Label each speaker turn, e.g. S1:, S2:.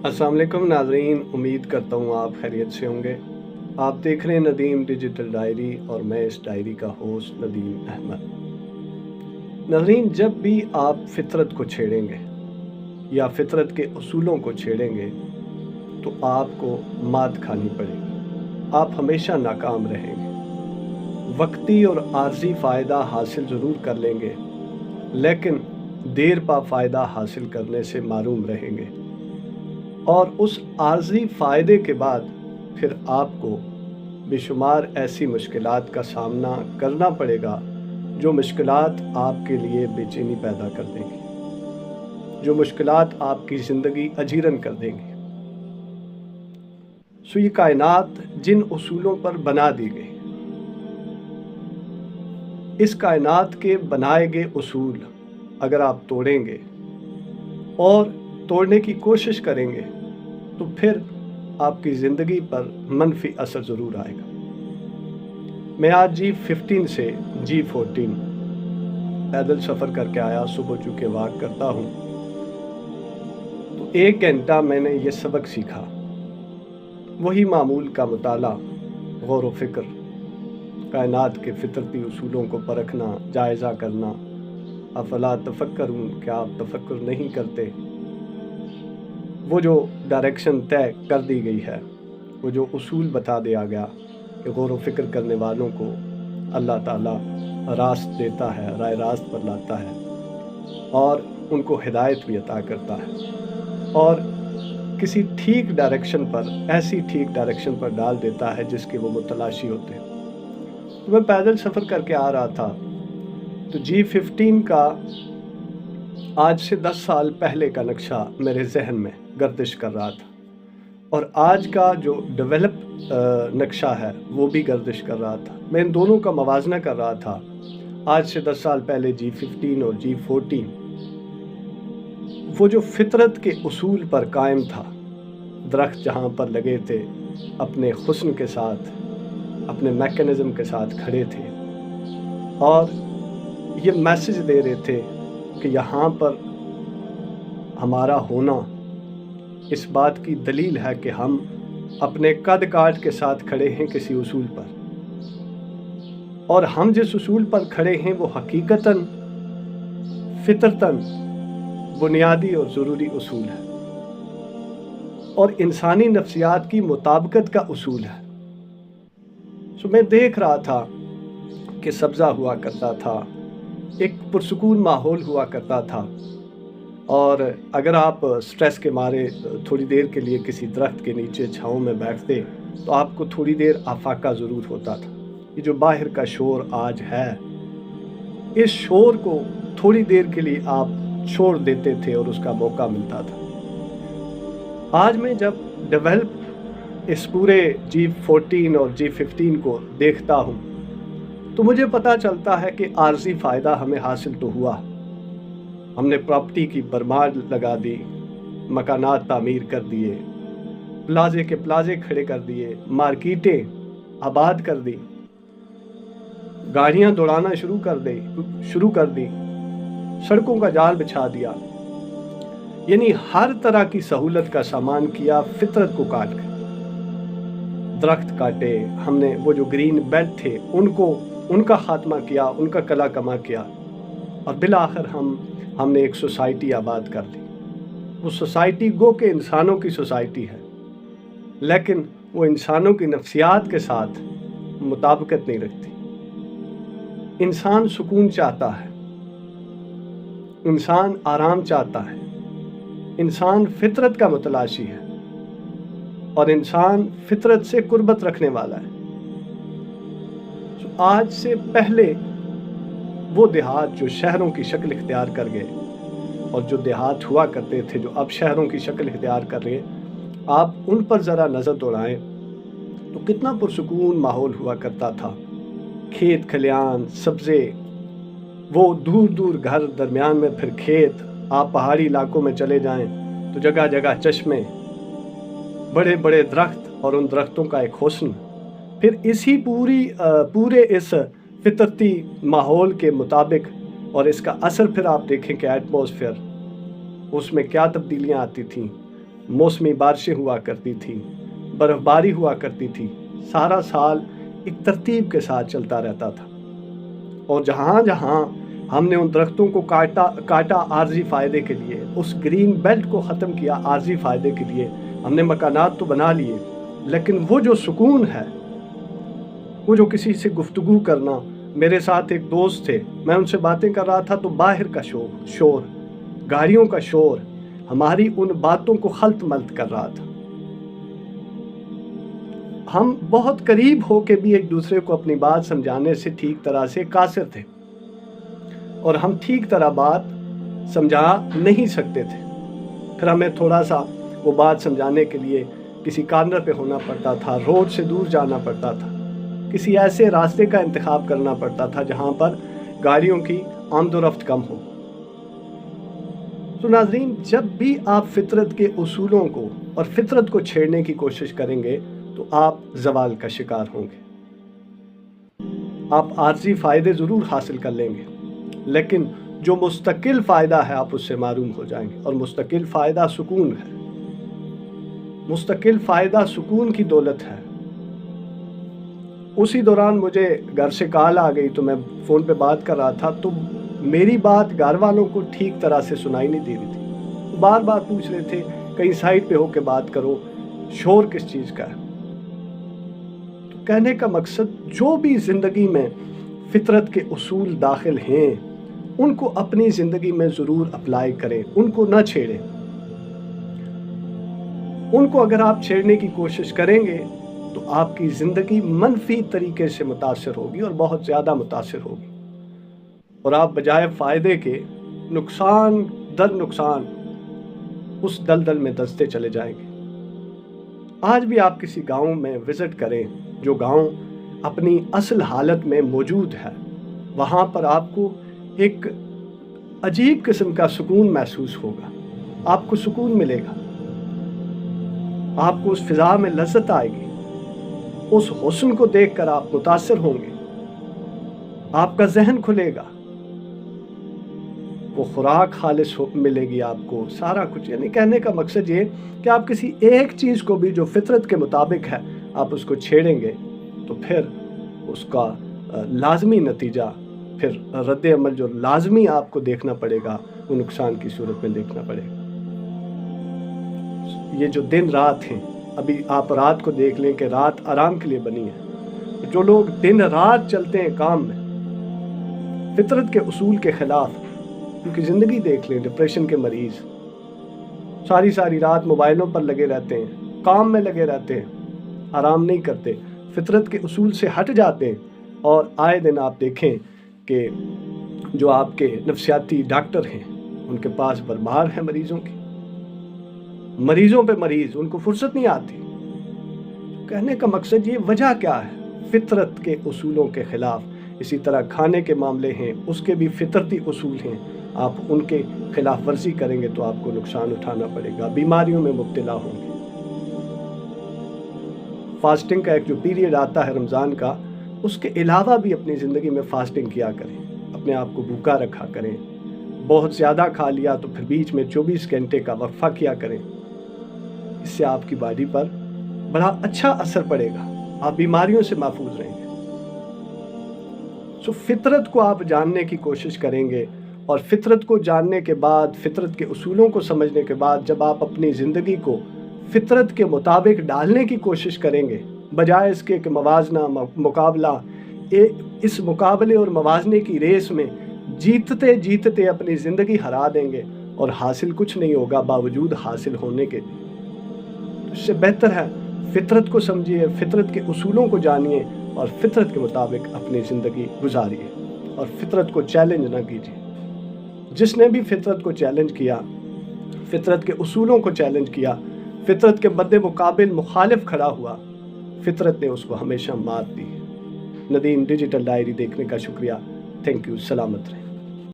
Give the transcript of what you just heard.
S1: अस्सलाम वालेकुम नाज़रीन, उम्मीद करता हूँ आप खैरियत से होंगे। आप देख रहे हैं नदीम डिजिटल डायरी और मैं इस डायरी का होस्ट नदीम अहमद। नाज़रीन, जब भी आप फितरत को छेड़ेंगे या फितरत के उसूलों को छेड़ेंगे तो आपको मात खानी पड़ेगी। आप हमेशा नाकाम रहेंगे। वक्ती और आर्जी फ़ायदा हासिल ज़रूर कर लेंगे, लेकिन देर पा फ़ायदा हासिल करने से मारूम रहेंगे। और उस आर्जी फ़ायदे के बाद फिर आपको बेशुमार ऐसी मुश्किलात का सामना करना पड़ेगा जो मुश्किलात आपके लिए बेचैनी पैदा कर देंगी, जो मुश्किलात आपकी ज़िंदगी अजीरन कर देंगी। सो ये कायनात जिन उसूलों पर बना दी गई, इस कायनात के बनाए गए उसूल अगर आप तोड़ेंगे और तोड़ने की कोशिश करेंगे तो फिर आपकी ज़िंदगी पर मनफी असर ज़रूर आएगा। मैं आज G15 से G14 पैदल सफ़र करके आया। सुबह चूँकि वॉक करता हूँ तो 1 घंटा मैंने ये सबक सीखा, वही मामूल का मुताला, गौर व फ़िक्र, कायनात के फितरती उसूलों को परखना, जायज़ा करना। अफ़ला तफ़क्करून, क्या आप तफ़क्कुर नहीं करते? वो जो डायरेक्शन तय कर दी गई है, वो जो उसूल बता दिया गया कि गौर व फ़िक्र करने वालों को अल्लाह ताला रास्त देता है, राह रास्त पर लाता है और उनको हिदायत भी अता करता है और किसी ठीक डायरेक्शन पर, ऐसी ठीक डायरेक्शन पर डाल देता है जिसके वो मुतलाशी होते हैं। तो मैं पैदल सफ़र करके आ रहा था तो G15 का आज से 10 साल पहले का नक्शा मेरे जहन में गर्दिश कर रहा था और आज का जो डेवलप नक्शा है वो भी गर्दिश कर रहा था। मैं इन दोनों का मवाजना कर रहा था। आज से 10 साल पहले G15 और G14 वो जो फितरत के उसूल पर कायम था, दरख्त जहाँ पर लगे थे अपने हुस्न के साथ, अपने मैकेनिज़्म के साथ खड़े थे और ये मैसेज दे रहे थे कि यहाँ पर हमारा होना इस बात की दलील है कि हम अपने कद काठ के साथ खड़े हैं किसी उसूल पर, और हम जिस उसूल पर खड़े हैं वो हकीकतन, फितरतन बुनियादी और ज़रूरी उसूल है और इंसानी नफ्सियात की मुताबिकत का उसूल है। सो मैं देख रहा था कि सब्ज़ा हुआ करता था, एक पुरसुकून माहौल हुआ करता था और अगर आप स्ट्रेस के मारे थोड़ी देर के लिए किसी दरख्त के नीचे छाँव में बैठते तो आपको थोड़ी देर आफाका ज़रूर होता था। ये जो बाहर का शोर आज है, इस शोर को थोड़ी देर के लिए आप छोड़ देते थे और उसका मौका मिलता था। आज मैं जब डेवलप इस पूरे G14 और G15 को देखता हूँ तो मुझे पता चलता है कि आर्जी फ़ायदा हमें हासिल तो हुआ। हमने प्रॉपर्टी की भरमार लगा दी, मकानात तामीर कर दिए, प्लाजे के प्लाजे खड़े कर दिए, मार्केटें आबाद कर दी, गाड़ियां दौड़ाना शुरू कर दी, सड़कों का जाल बिछा दिया, यानी हर तरह की सहूलत का सामान किया फितरत को काट कर। दरख्त काटे हमने, वो जो ग्रीन बेल्ट थे उनका खात्मा किया, उनका कला कमा किया और बिलाखिर हमने एक सोसाइटी आबाद कर दी। वो सोसाइटी गो के इंसानों की सोसाइटी है, लेकिन वो इंसानों की नफ्सियात के साथ मुताबिकत नहीं रखती। इंसान सुकून चाहता है, इंसान आराम चाहता है, इंसान फितरत का मुतलाशी है और इंसान फितरत से कुर्बत रखने वाला है। तो आज से पहले वो देहात जो शहरों की शक्ल इख्तियार कर गए और जो देहात हुआ करते थे जो अब शहरों की शक्ल इख्तियार कर रहे, आप उन पर ज़रा नज़र दौड़ाएं तो कितना पुरसुकून माहौल हुआ करता था। खेत खलियान, सब्ज़े, वो दूर दूर घर, दरमियान में फिर खेत। आप पहाड़ी इलाकों में चले जाएं तो जगह जगह चश्मे, बड़े बड़े दरख्त और उन दरख्तों का एक हुस्न। फिर इसी पूरे इस फितरती माहौल के मुताबिक और इसका असर फिर आप देखें कि एटमॉस्फेयर, उसमें क्या तब्दीलियाँ आती थीं। मौसमी बारिशें हुआ करती थी, बर्फ़बारी हुआ करती थी, सारा साल एक तरतीब के साथ चलता रहता था। और जहाँ जहाँ हमने उन दरख्तों को काटा आर्जी फ़ायदे के लिए, उस ग्रीन बेल्ट को ख़त्म किया आर्जी फ़ायदे के लिए, हमने मकानात तो बना लिए, लेकिन वो जो सुकून है, वो जो किसी से गुफ्तगू करना, मेरे साथ एक दोस्त थे, मैं उनसे बातें कर रहा था तो बाहर का शोर, गाड़ियों का शोर हमारी उन बातों को खल्त मल्त कर रहा था। हम बहुत करीब हो के भी एक दूसरे को अपनी बात समझाने से ठीक तरह से कासिर थे, और हम ठीक तरह बात समझा नहीं सकते थे। फिर हमें थोड़ा सा वो बात समझाने के लिए किसी कॉर्नर पे होना पड़ता था, रोड से दूर जाना पड़ता था, किसी ऐसे रास्ते का इंतखाब करना पड़ता था जहाँ पर गाड़ियों की आमदोरफ्त कम हो। तो नाज़रीन, जब भी आप फितरत के उसूलों को और फितरत को छेड़ने की कोशिश करेंगे तो आप ज़वाल का शिकार होंगे। आप आर्जी फ़ायदे ज़रूर हासिल कर लेंगे, लेकिन जो मुस्तकिल फ़ायदा है आप उससे मारूम हो जाएंगे। और मुस्तकिल फ़ायदा सुकून है, मुस्तकिल फ़ायदा सुकून की दौलत है। उसी दौरान मुझे घर से कॉल आ गई, तो मैं फ़ोन पे बात कर रहा था, तो मेरी बात घर वालों को ठीक तरह से सुनाई नहीं दे रही थी। बार बार पूछ रहे थे कहीं साइड पे होके बात करो, शोर किस चीज़ का है। तो कहने का मकसद, जो भी ज़िंदगी में फितरत के उसूल दाखिल हैं उनको अपनी ज़िंदगी में ज़रूर अप्लाई करें, उनको ना छेड़ें। उनको अगर आप छेड़ने की कोशिश करेंगे तो आपकी ज़िंदगी मनफी तरीके से मुतासिर होगी, और बहुत ज़्यादा मुतासिर होगी, और आप बजाय फ़ायदे के नुकसान दर नुकसान उस दलदल में दसते चले जाएंगे। आज भी आप किसी गांव में विज़िट करें, जो गांव अपनी असल हालत में मौजूद है, वहाँ पर आपको एक अजीब किस्म का सुकून महसूस होगा। आपको सुकून मिलेगा, आपको उस फिज़ा में लज़्ज़त आएगी, उस हुस्न को देखकर आप मुतासिर होंगे, आपका जहन खुलेगा, वो खुराक खालिस मिलेगी आपको, सारा कुछ। यानी कहने का मकसद ये कि आप किसी एक चीज़ को भी जो फितरत के मुताबिक है आप उसको छेड़ेंगे तो फिर उसका लाजमी नतीजा, फिर रद्द अमल जो लाजमी आपको देखना पड़ेगा वो नुकसान की सूरत में देखना पड़ेगा। ये जो दिन रात हैं, अभी आप रात को देख लें कि रात आराम के लिए बनी है। जो लोग दिन रात चलते हैं काम में फितरत के उसूल के ख़िलाफ़, उनकी ज़िंदगी देख लें। डिप्रेशन के मरीज़ सारी सारी रात मोबाइलों पर लगे रहते हैं, काम में लगे रहते हैं, आराम नहीं करते, फितरत के उसूल से हट जाते हैं, और आए दिन आप देखें कि जो आपके नफ्सियाती डॉक्टर हैं उनके पास भरमार है मरीज़ों पे मरीज़, उनको फुर्सत नहीं आती। कहने का मकसद ये, वजह क्या है? फितरत के उसूलों के ख़िलाफ़। इसी तरह खाने के मामले हैं, उसके भी फितरती उसूल हैं, आप उनके खिलाफ वर्जी करेंगे तो आपको नुकसान उठाना पड़ेगा, बीमारियों में मुब्तला होंगे। फास्टिंग का एक जो पीरियड आता है रमज़ान का, उसके अलावा भी अपनी ज़िंदगी में फास्टिंग किया करें, अपने आप को भूखा रखा करें। बहुत ज़्यादा खा लिया तो फिर बीच में 24 घंटे का वक्फा किया करें। इससे आपकी बॉडी पर बड़ा अच्छा असर पड़ेगा, आप बीमारियों से महफूज रहेंगे। सो फितरत को आप जानने की कोशिश करेंगे, और फितरत को जानने के बाद, फितरत के उसूलों को समझने के बाद, जब आप अपनी ज़िंदगी को फितरत के मुताबिक डालने की कोशिश करेंगे, बजाय इसके कि मवाजना मुकाबला, इस मुकाबले और मवाजने की रेस में जीतते जीतते अपनी ज़िंदगी हरा देंगे और हासिल कुछ नहीं होगा बावजूद हासिल होने के। इससे बेहतर है फितरत को समझिए, फितरत के उसूलों को जानिए, और फितरत के मुताबिक अपनी ज़िंदगी गुजारिए, और फितरत को चैलेंज ना कीजिए। जिसने भी फितरत को चैलेंज किया, फितरत के उसूलों को चैलेंज किया, फितरत के बदे मुकाबिल मुखालिफ खड़ा हुआ, फितरत ने उसको हमेशा मात दी। नदीम डिजिटल डायरी देखने का शुक्रिया। Thank you. सलामत रहें।